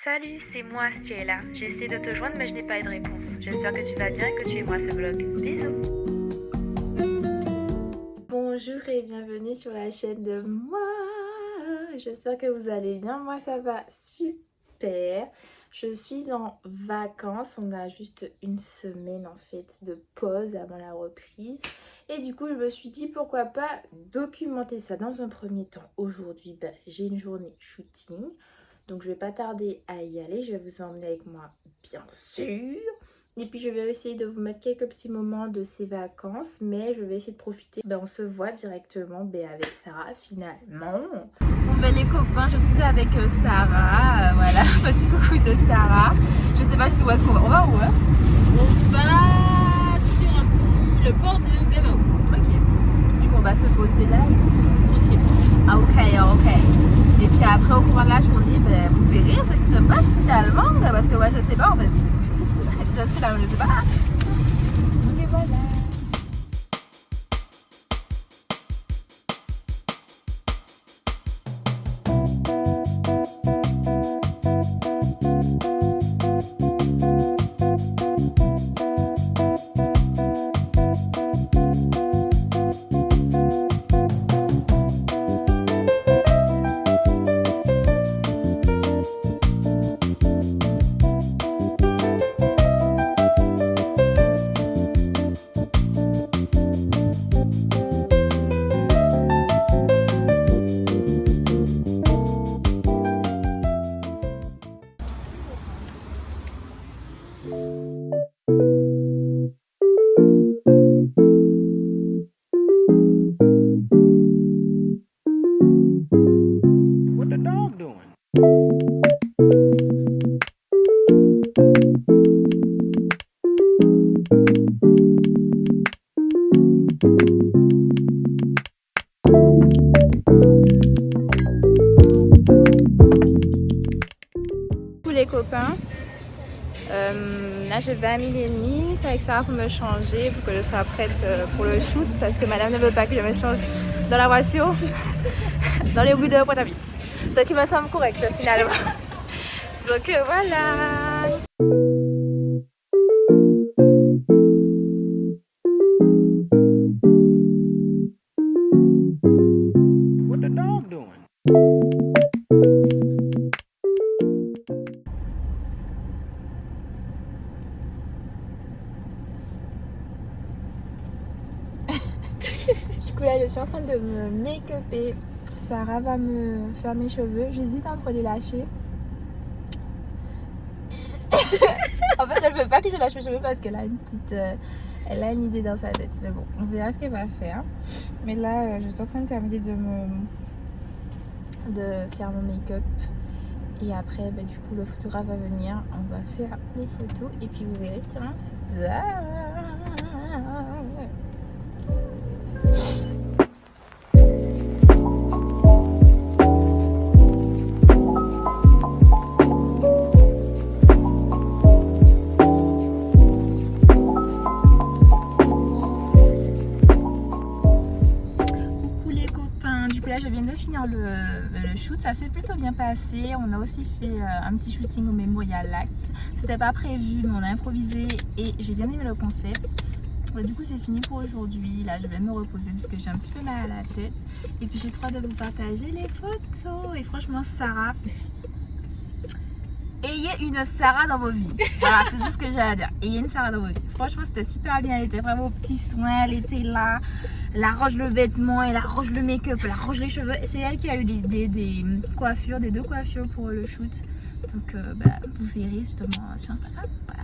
Salut, c'est moi, si tu es là. J'ai essayé de te joindre mais je n'ai pas eu de réponse. J'espère que tu vas bien et que tu aimeras ce vlog. Bisous. Bonjour et bienvenue sur la chaîne de moi. J'espère que vous allez bien. Moi ça va super. Je suis en vacances. On a juste une semaine en fait de pause avant la reprise. Et du coup je me suis dit pourquoi pas documenter ça dans un premier temps. Aujourd'hui j'ai une journée shooting. Donc je vais pas tarder à y aller. Je vais vous emmener avec moi bien sûr. Et puis je vais essayer de vous mettre quelques petits moments de ces vacances, mais je vais essayer de profiter. On se voit directement avec Sarah finalement. Bon les copains, je suis avec Sarah, voilà, petit coucou de Sarah. Je sais pas du tout où est-ce qu'on va. On va où hein? On va sur un petit, le port de Bémao. Ok. Du coup on va se poser là et tout. Tranquillement. Ah ok. Et puis après au cours de la journée, vous verrez ce qui se passe finalement. Parce que ouais, je sais pas en fait. Je suis là, je sais pas. Et voilà. What the dog doing? Tous les copains, là je vais à 12h30, c'est avec Sarah pour me changer, pour que je sois prête pour le shoot, parce que madame ne veut pas que je me change dans la voiture, dans les rues de Pointe-à-Pitre. Ce qui me semble correct finalement. Donc voilà. What the dog doing? Du coup là je suis en train de me make-upper. Sarah va me faire mes cheveux. J'hésite entre les lâcher. En fait elle veut pas que je lâche mes cheveux parce qu'elle a une petite... elle a une idée dans sa tête. Mais bon, on verra ce qu'elle va faire. Mais là je suis en train de terminer de faire mon make-up. Et après du coup le photographe va venir. On va faire les photos. Et puis vous verrez sur Insta. Je viens de finir le shoot, ça s'est plutôt bien passé. On a aussi fait un petit shooting au Memorial Act. C'était pas prévu, mais on a improvisé et j'ai bien aimé le concept. Du coup c'est fini pour aujourd'hui. Là je vais me reposer parce que j'ai un petit peu mal à la tête. Et puis j'ai trop hâte de vous partager les photos. Et franchement Sarah, ayez une Sarah dans vos vies. Voilà, c'est tout ce que j'ai à dire. Ayez une Sarah dans vos vies. Franchement, c'était super bien. Elle était vraiment aux petits soins. Elle était là. Elle arrange le vêtement, elle arrange le make-up, elle arrange les cheveux. C'est elle qui a eu des coiffures, des deux coiffures pour le shoot. Donc, vous verrez justement sur Instagram. Voilà.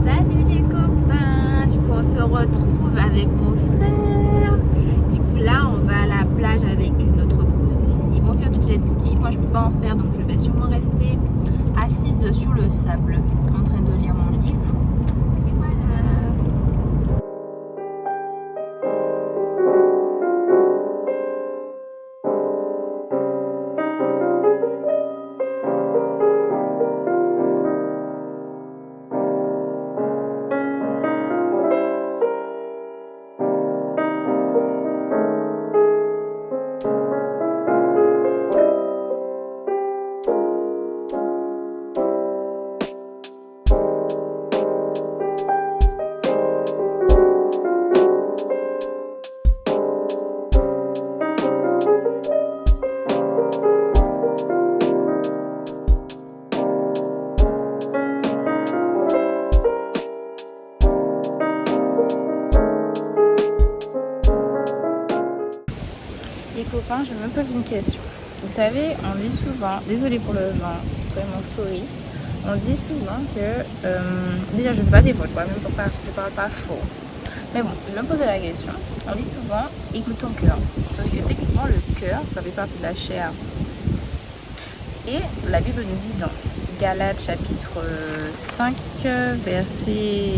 Salut les copains. Du coup, on se retrouve avec mon frère. Du coup, là, on va à la plage avec notre cousine. Ils vont faire du jet ski. Moi, je peux pas en faire, donc je vais sûrement rester assise sur le sable en train de lire mon livre. Et voilà. copains, je me pose une question. Vous savez, on dit souvent, désolé pour le vent, vraiment sorry, on dit souvent que, déjà je ne fais pas des fautes, je parle pas faux. Mais bon, je vais me poser la question. On dit souvent, écoute ton cœur. Sauf que techniquement, le cœur, ça fait partie de la chair. Et la Bible nous dit dans Galates chapitre 5, versets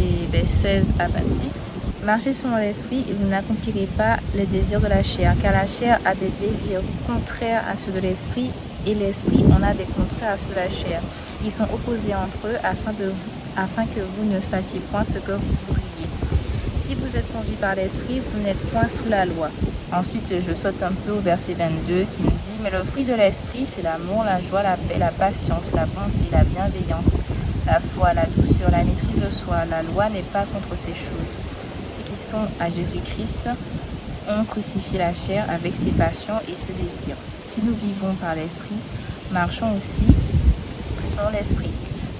16 à 26, marchez selon l'esprit et vous n'accomplirez pas les désirs de la chair, car la chair a des désirs contraires à ceux de l'esprit et l'esprit en a des contraires à ceux de la chair. Ils sont opposés entre eux afin que vous ne fassiez point ce que vous voudriez. Si vous êtes conduit par l'esprit, vous n'êtes point sous la loi. Ensuite, je saute un peu au verset 22 qui nous dit « Mais le fruit de l'esprit, c'est l'amour, la joie, la paix, la patience, la bonté, la bienveillance, la foi, la douceur, la maîtrise de soi. La loi n'est pas contre ces choses. Ceux qui sont à Jésus-Christ ont crucifié la chair avec ses passions et ses désirs. Si nous vivons par l'esprit, marchons aussi selon l'esprit.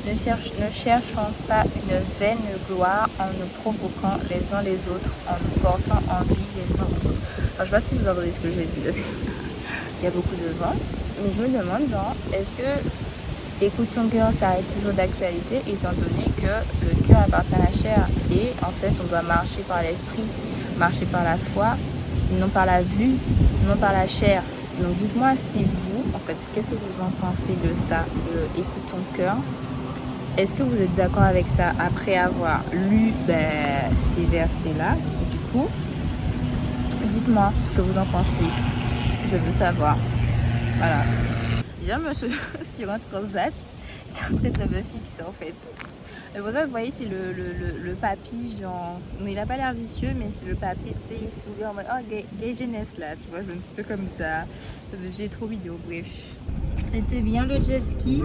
Ne cherchons pas une vaine gloire en nous provoquant les uns les autres, en nous portant envie les uns aux autres. » Alors, je ne sais pas si vous entendez ce que je veux dire, parce qu'il y a beaucoup de vent. Mais je me demande, genre, est-ce que écoute ton cœur, ça reste toujours d'actualité, étant donné que le cœur appartient à la chair. Et en fait, on doit marcher par l'esprit, marcher par la foi, non par la vue, non par la chair. Donc, dites-moi si vous, en fait, qu'est-ce que vous en pensez de ça, écoute ton cœur? Est-ce que vous êtes d'accord avec ça après avoir lu ces versets-là? Du coup, dites-moi ce que vous en pensez. Je veux savoir. Voilà. Déjà, je suis en transat. Il est en train de me fixer en fait. Le transat, vous voyez, c'est le papy, genre. Il n'a pas l'air vicieux, mais c'est le papy, tu sais, il sourit en mode oh, gay jeunesse là, tu vois, c'est un petit peu comme ça. Le monsieur est trop vidéo, bref. C'était bien le jet ski.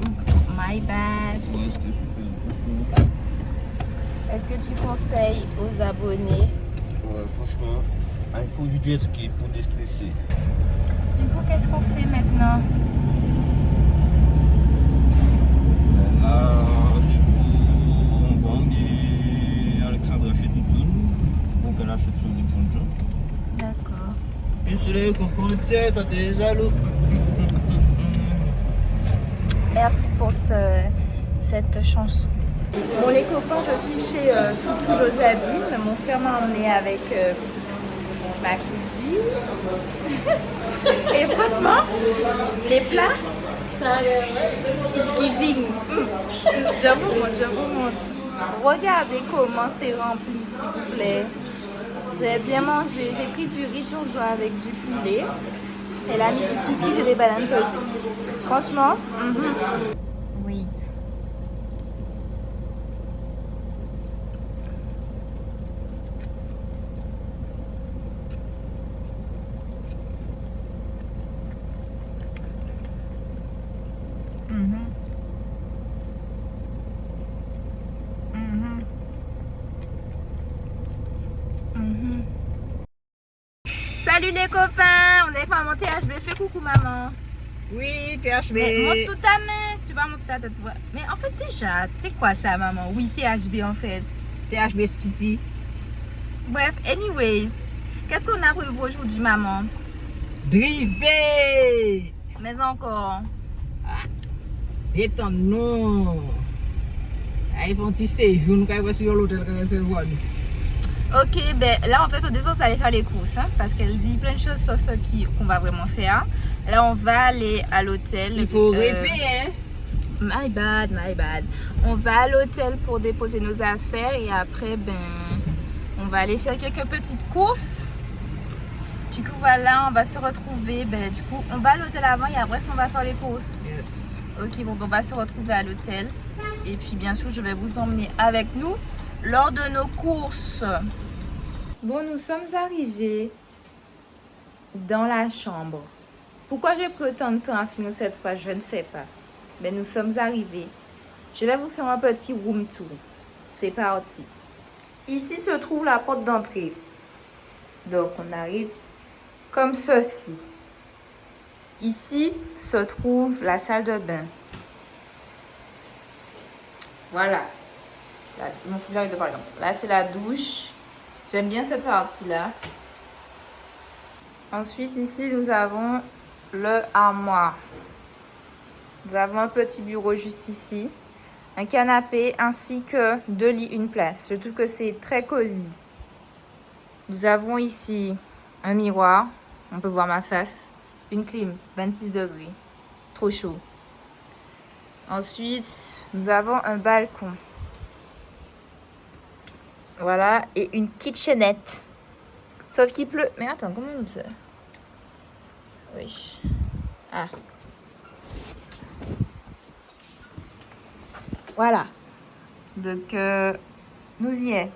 Oups, my bad. Ouais, c'était super, franchement. Est-ce que tu conseilles aux abonnés? Ouais, franchement, il faut du jet ski pour déstresser. Du coup, qu'est-ce qu'on fait maintenant? Là, du coup, on va emmener Alexandre acheter du tout pour qu'elle achète son livre de Jean. D'accord. Et c'est les cocotiers, toi t'es jaloux. Merci pour cette chanson. Bon les copains, je suis chez Toutou nos habits. Mon frère m'a emmené avec ma cousine. Et franchement, les plats, ça a l'air it's giving. J'avoue. Regardez comment c'est rempli, s'il vous plaît. J'ai bien mangé. J'ai pris du riz jonjon avec du poulet. Elle a mis du piquis et des bananes pesées. Franchement, oui. Salut les copains, on est avec maman THB. Fais coucou maman. Oui, THB. Mais montre toute ta main, si tu vas montrer ta tête. Mais en fait déjà, tu sais quoi ça maman? Oui, THB en fait. THB City. Bref, anyways, qu'est-ce qu'on a prévu aujourd'hui maman? Drivé. Mais encore. Détends-nous. Ils vont tisser, je ne sais pas si l'hôtel que c'est bon. Ok, ben là en fait au désordre ça allait faire les courses hein, parce qu'elle dit plein de choses sur ce qu'on va vraiment faire. Là on va aller à l'hôtel. Il faut rêver hein. My bad. On va à l'hôtel pour déposer nos affaires et après on va aller faire quelques petites courses. Du coup voilà, on va se retrouver. Du coup on va à l'hôtel avant et après on va faire les courses. Yes. Ok, bon on va se retrouver à l'hôtel et puis bien sûr je vais vous emmener avec nous lors de nos courses. Bon, nous sommes arrivés dans la chambre. Pourquoi j'ai pris autant de temps à finir cette fois, je ne sais pas. Mais nous sommes arrivés. Je vais vous faire un petit room tour. C'est parti. Ici se trouve la porte d'entrée. Donc, on arrive comme ceci. Ici se trouve la salle de bain. Voilà. Mon foulard de par exemple. Là, c'est la douche. J'aime bien cette partie-là. Ensuite, ici, nous avons le armoire. Nous avons un petit bureau juste ici, un canapé ainsi que 2 lits, une place. Je trouve que c'est très cosy. Nous avons ici un miroir, on peut voir ma face, une clim, 26 degrés, trop chaud. Ensuite, nous avons un balcon. Voilà, et une kitchenette. Sauf qu'il pleut. Mais attends, comment on fait? Oui. Ah. Voilà. Donc, nous y est.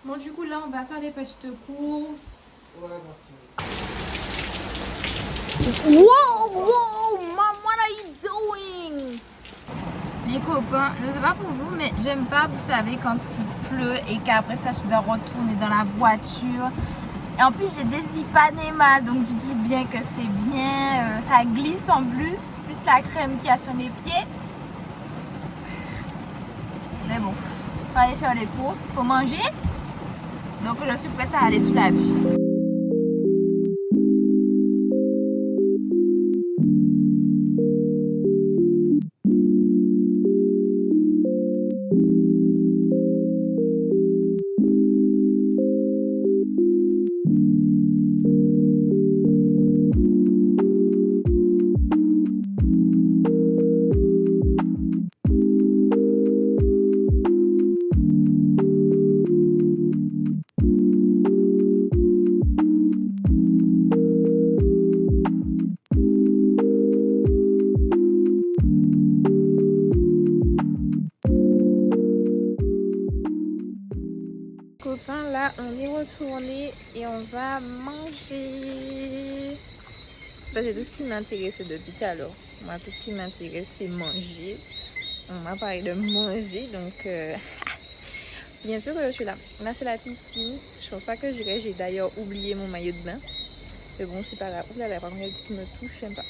Bon, du coup, là, on va faire les petites courses. Wow, wow, mom, what are you doing? Les copains, je sais pas pour vous, mais j'aime pas, vous savez, quand il pleut et qu'après ça, je dois retourner dans la voiture. Et en plus, j'ai des Ipanema, donc dites-vous bien que c'est bien. Ça glisse en plus la crème qu'il y a sur mes pieds. Mais bon, faut aller faire les courses, faut manger. Donc je suis prête à aller sous la pluie. Copains, là on est retourné et on va manger. C'est tout ce qui m'intéressait depuis tout à l'heure. Moi, tout ce qui m'intéresse, c'est manger. On m'a parlé de manger, donc bien sûr que je suis là. Là, c'est la piscine. Je pense pas que j'irai. J'ai d'ailleurs oublié mon maillot de bain. Mais bon, c'est pas grave. Ouh là là, par contre, il y a tout qui me touche, j'aime pas.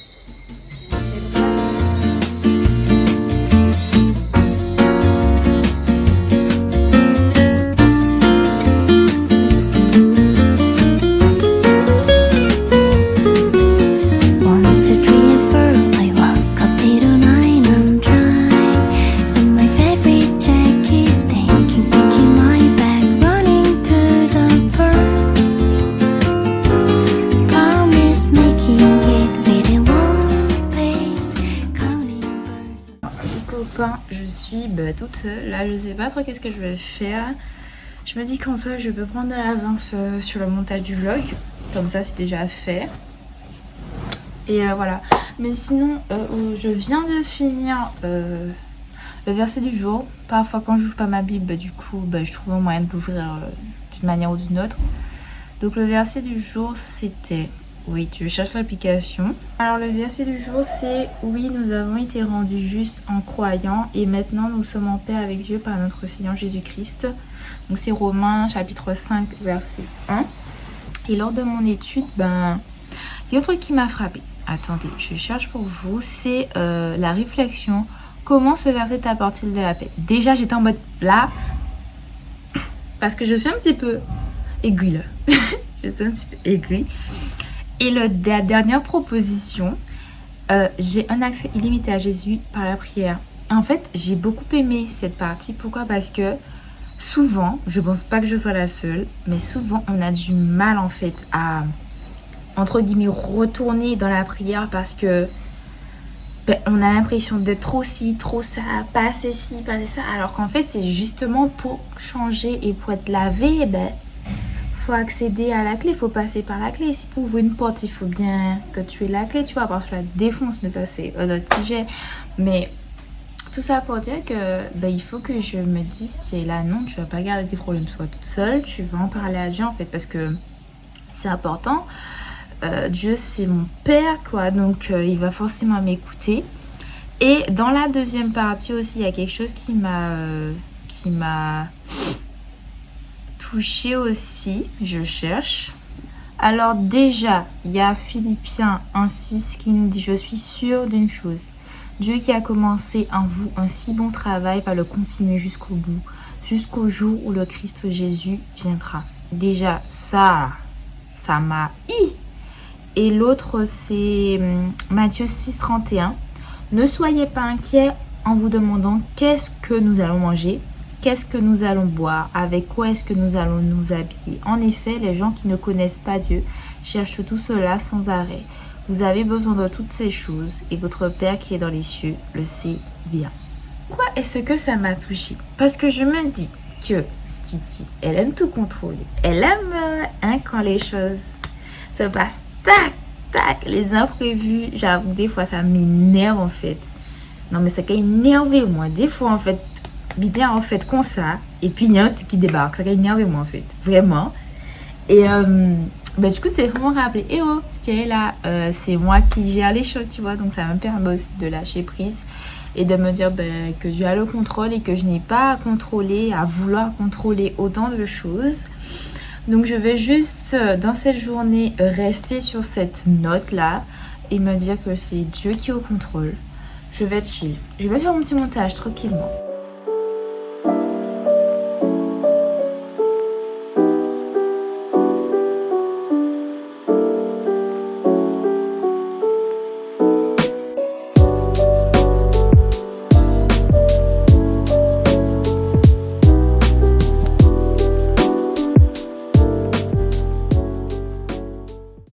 Je suis toute seule, là je sais pas trop qu'est-ce que je vais faire. Je me dis qu'en soi je peux prendre de l'avance sur le montage du vlog, comme ça c'est déjà fait. Et voilà, mais sinon je viens de finir le verset du jour. Parfois quand je n'ouvre pas ma Bible, du coup je trouve un moyen de l'ouvrir d'une manière ou d'une autre. Donc le verset du jour c'était... Oui, tu cherches l'application. Alors le verset du jour c'est « Oui, nous avons été rendus justes en croyant et maintenant nous sommes en paix avec Dieu par notre Seigneur Jésus-Christ. » Donc c'est Romains chapitre 5 verset 1. Et lors de mon étude, il y a un truc qui m'a frappé. Attendez, je cherche pour vous. C'est la réflexion. Comment ce verset t'apporte-t-il de la paix? Déjà j'étais en mode là, parce que je suis un petit peu aiguë là. Je suis un petit peu aiguë. Et la dernière proposition, j'ai un accès illimité à Jésus par la prière. En fait, j'ai beaucoup aimé cette partie. Pourquoi? Parce que souvent, je pense pas que je sois la seule, mais souvent on a du mal en fait à, entre guillemets, retourner dans la prière parce que on a l'impression d'être trop ci, trop ça, pas assez ci, pas assez ça. Alors qu'en fait, c'est justement pour changer et pour être lavé, faut accéder à la clé, il faut passer par la clé. Si pour ouvrir une porte, il faut bien que tu aies la clé, tu vois, parce que la défonce, mais ça c'est un autre sujet. Mais tout ça pour dire que il faut que je me dise, tiens là non, tu vas pas garder tes problèmes toi toute seule, tu vas en parler à Dieu en fait, parce que c'est important. Dieu c'est mon père quoi, donc il va forcément m'écouter. Et dans la deuxième partie aussi, il y a quelque chose qui m'a touchée aussi, je cherche. Alors déjà, il y a Philippiens 1:6 qui nous dit « Je suis sûre d'une chose, Dieu qui a commencé en vous un si bon travail va le continuer jusqu'au bout, jusqu'au jour où le Christ Jésus viendra. » Déjà, ça m'a Et l'autre, c'est Matthieu 6,31. Ne soyez pas inquiets en vous demandant qu'est-ce que nous allons manger, qu'est-ce que nous allons boire, avec quoi est-ce que nous allons nous habiller. En effet, les gens qui ne connaissent pas Dieu cherchent tout cela sans arrêt. Vous avez besoin de toutes ces choses et votre Père qui est dans les cieux le sait bien. Pourquoi est-ce que ça m'a touchée? Parce que je me dis que Titi, elle aime tout contrôler. Elle aime quand les choses se passent tac, tac, les imprévus. J'avoue, des fois, ça m'énerve en fait. Non, mais ça peut énerver moi. Des fois, en fait, bien en fait, comme ça. Et puis, il y a un truc qui débarque. Ça peut énerver moi en fait. Vraiment. Et du coup, c'est vraiment rappelé. Et oh, c'est là, c'est moi qui gère les choses, tu vois. Donc, ça me permet aussi de lâcher prise. Et de me dire que Dieu a le contrôle et que je n'ai pas à contrôler, à vouloir contrôler autant de choses. Donc je vais juste dans cette journée rester sur cette note-là et me dire que c'est Dieu qui est au contrôle. Je vais chill. Je vais faire mon petit montage tranquillement.